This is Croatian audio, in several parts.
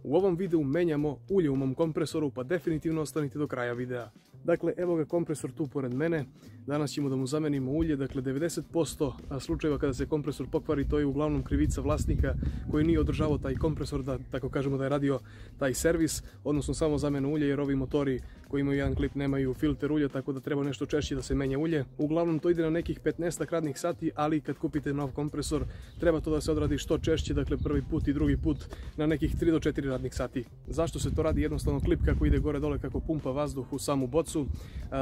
U ovom videu menjamo ulje u mom kompresoru, pa definitivno ostanite do kraja videa. Dakle, evo ga kompresor tu pored mene. Danas ćemo da mu zamenimo ulje. Dakle, 90% slučajeva kada se kompresor pokvari, to je uglavnom krivica vlasnika koji nije održavao taj kompresor, da tako kažemo da je radio taj servis, odnosno samo zamenu ulje, jer ovi motori koji imaju jedan klip nemaju filter ulja, tako da treba nešto češće da se menja ulje. Uglavnom to ide na nekih 15 radnih sati, ali kad kupite nov kompresor treba to da se odradi što češće, dakle prvi put i drugi put na nekih 3 do 4 radnih sati. Zašto se to radi? Jednostavno klip kako ide gore dole, kako pumpa vazduh u samu bocu,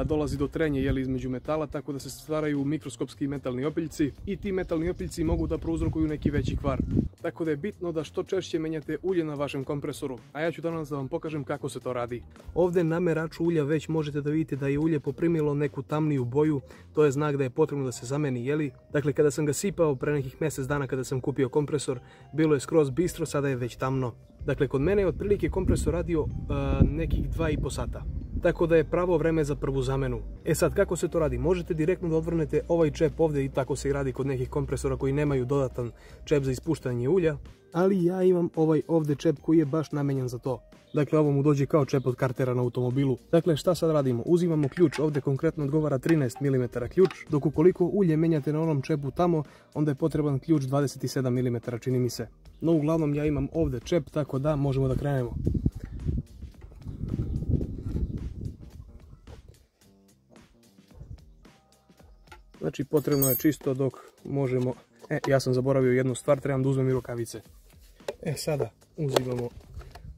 dolazi do trenja između metala, tako da se stvaraju mikroskopski metalni opiljci i ti metalni opiljci mogu da prouzrokuju neki veći kvar. Tako da je bitno da što češće menjate ulje na vašem kompresoru, a ja ću danas da vam pokažem kako se to radi. Ovdje na meraču ulja već možete da vidite da je ulje poprimilo neku tamniju boju, to je znak da je potrebno da se zameni, jeli? Dakle, kada sam ga sipao pre nekih mjesec dana kada sam kupio kompresor, bilo je skroz bistro, sada je već tamno. Dakle, kod mene je otprilike kompresor radio nekih 2,5 sata. Tako da je pravo vreme za prvu zamenu. E sad, kako se to radi? Možete direktno da odvrnete ovaj čep ovdje i tako se i radi kod nekih kompresora koji nemaju dodatan čep za ispuštanje ulja. Ali ja imam ovaj ovdje čep koji je baš namenjen za to. Dakle, ovo mu dođe kao čep od kartera na automobilu. Dakle, šta sad radimo? Uzimamo ključ, ovdje konkretno odgovara 13 mm ključ, dok ukoliko ulje menjate na onom čepu tamo, onda je potreban ključ 27 mm, čini mi se. No, uglavnom ja imam ovdje čep, tako da možemo da krenemo. Znači, potrebno je čisto dok možemo... ja sam zaboravio jednu stvar, trebam da uzmem i rukavice. Sada uzimamo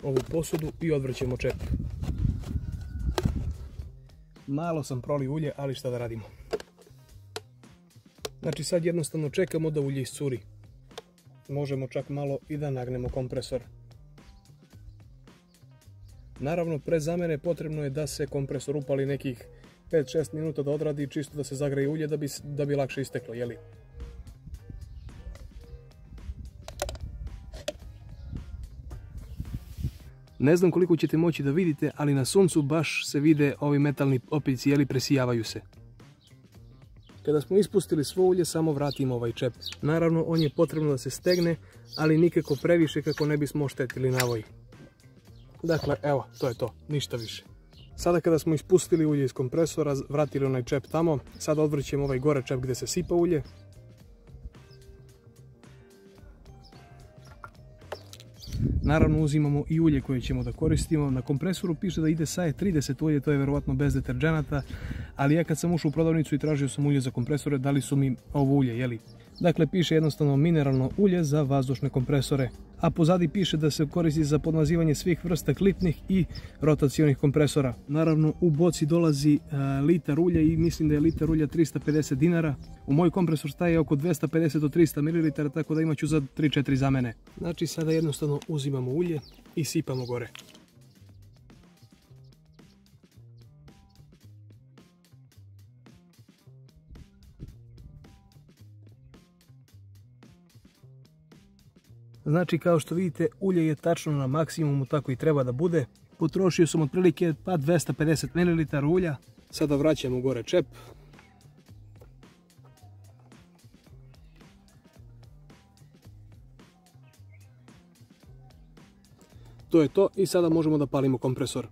ovu posudu i odvrćemo čep. Malo sam prolio ulje, ali šta da radimo. Znači, sad jednostavno čekamo da ulje iscuri. Možemo čak malo i da nagnemo kompresor. Naravno, pre zamene potrebno je da se kompresor upali nekih 5-6 minuta da odradi, čisto da se zagreje ulje da bi lakše isteklo, jeli? Ne znam koliko ćete moći da vidite, ali na suncu baš se vide ovi metalni opiljci, jeli, presijavaju se. Kada smo ispustili svo ulje, samo vratimo ovaj čep. Naravno, on je potrebno da se stegne, ali nikako previše kako ne bismo oštetili navoj. Dakle, evo, to je to, ništa više. Sada kada smo ispustili ulje iz kompresora, vratili onaj čep tamo, sada odvrćemo ovaj gore čep gdje se sipa ulje. Naravno, uzimamo i ulje koje ćemo da koristimo. Na kompresoru piše da ide SAE 30 ulje, to je verovatno bez deterđenata, ali ja kad sam ušao u prodavnicu i tražio sam ulje za kompresore, dali su mi ovo ulje, jeli? Dakle, piše jednostavno mineralno ulje za vazdušne kompresore, a pozadi piše da se koristi za podmazivanje svih vrsta klipnih i rotacionih kompresora. Naravno, u boci dolazi litar ulja i mislim da je litar ulja 350 dinara. U moj kompresor staje oko 250 do 300 ml, tako da imat ću za 3-4 zamene. Znači, sada jednostavno uzimamo ulje i sipamo gore. Znači, kao što vidite, ulje je tačno na maksimumu, tako i treba da bude. Potrošio sam otprilike 250 ml ulja. Sada vraćamo gore čep. To je to i sada možemo da palimo kompresor.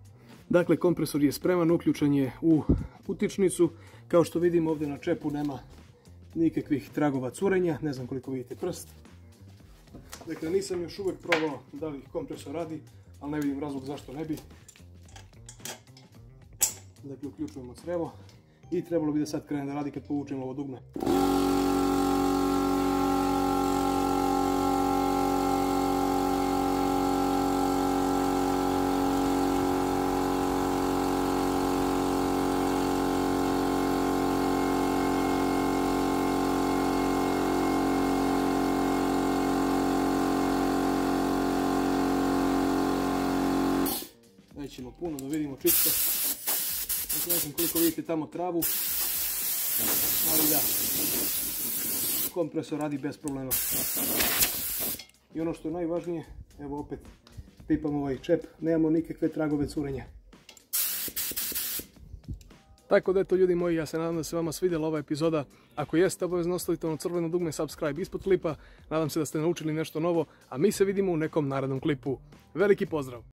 Dakle, kompresor je spreman, uključen je u utičnicu. Kao što vidimo, ovdje na čepu nema nikakvih tragova curenja, ne znam koliko vidite prst. Dakle, nisam još uvijek probao da li kompresor radi, ali ne vidim razlog zašto ne bi. Dakle, uključujemo crevo i trebalo bi da sad krene da radi kad povučemo ovo dugme. Nećemo puno da vidimo čisto. Ne znam koliko vidite tamo travu, ali da, kompresor radi bez problema. I ono što je najvažnije, evo opet pipamo ovaj čep, nemamo nikakve tragove curenja. Tako da eto ljudi moji, ja se nadam da se vama svidjela ova epizoda. Ako jeste, obavezno ostavite ono crveno dugme subscribe ispod klipa. Nadam se da ste naučili nešto novo, a mi se vidimo u nekom narednom klipu. Veliki pozdrav!